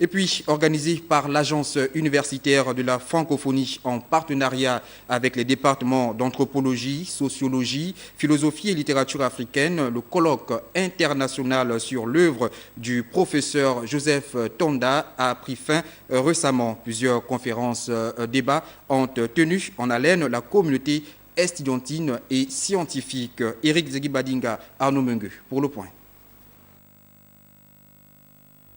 Et puis, organisé par l'Agence universitaire de la francophonie en partenariat avec les départements d'anthropologie, sociologie, philosophie et littérature africaine, le colloque international sur l'œuvre du professeur Joseph Tonda a pris fin récemment. Plusieurs conférences débats ont tenu en haleine la communauté estudiantine et scientifique. Éric Zegibadinga, Arnaud Mengue, pour le point.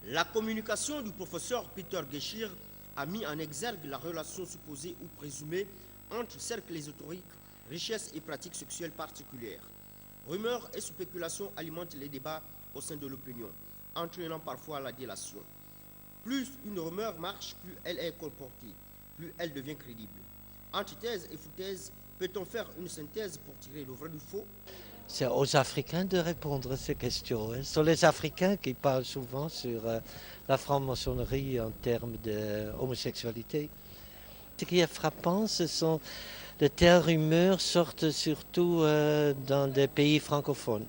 La communication du professeur Peter Geschirr a mis en exergue la relation supposée ou présumée entre cercles ésotériques, richesses et pratiques sexuelles particulières. Rumeurs et spéculations alimentent les débats au sein de l'opinion, entraînant parfois la délation. Plus une rumeur marche, plus elle est colportée, plus elle devient crédible. Antithèse et foutaise, peut-on faire une synthèse pour tirer le vrai du faux? C'est aux Africains de répondre à ces questions. Ce sont les Africains qui parlent souvent sur la franc-maçonnerie en termes d'homosexualité. Ce qui est frappant, ce sont de telles rumeurs sortent surtout dans des pays francophones,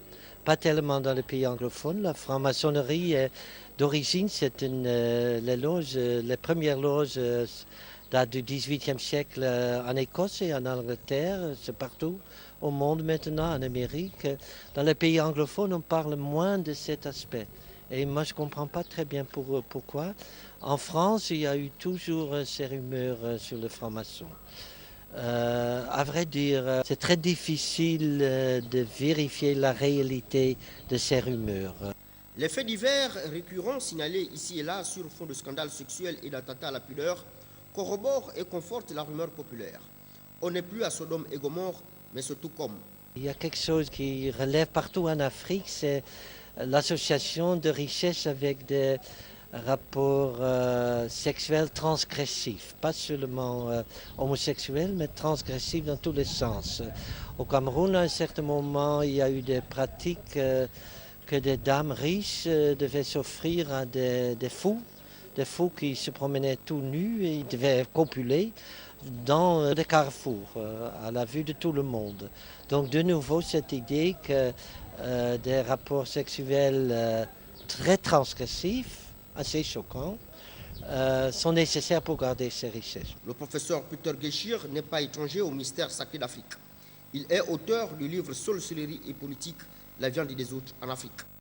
pas tellement dans les pays anglophones. La franc-maçonnerie d'origine, c'est les premières loges datent du XVIIIe siècle en Écosse et en Angleterre, c'est partout au monde maintenant, en Amérique. Dans les pays anglophones, on parle moins de cet aspect. Et moi, je ne comprends pas très bien pourquoi. En France, il y a eu toujours ces rumeurs sur le franc-maçon. À vrai dire, c'est très difficile de vérifier la réalité de ces rumeurs. Les faits divers récurrents signalés ici et là sur fond de scandales sexuels et d'attentats à la pudeur corroborent et confortent la rumeur populaire. On n'est plus à Sodome et Gomorrhe, mais surtout comme. Il y a quelque chose qui relève partout en Afrique, c'est l'association de richesses avec des rapports sexuels transgressifs, pas seulement homosexuels, mais transgressifs dans tous les sens. Au Cameroun, à un certain moment, il y a eu des pratiques que des dames riches devaient s'offrir à des fous qui se promenaient tout nus et devaient copuler dans des carrefours, à la vue de tout le monde. Donc de nouveau, cette idée que des rapports sexuels très transgressifs, assez choquants, sont nécessaires pour garder ces richesses. Le professeur Peter Geschirr n'est pas étranger au mystère sacré d'Afrique. Il est auteur du livre Sorcellerie et politique, la viande des autres en Afrique.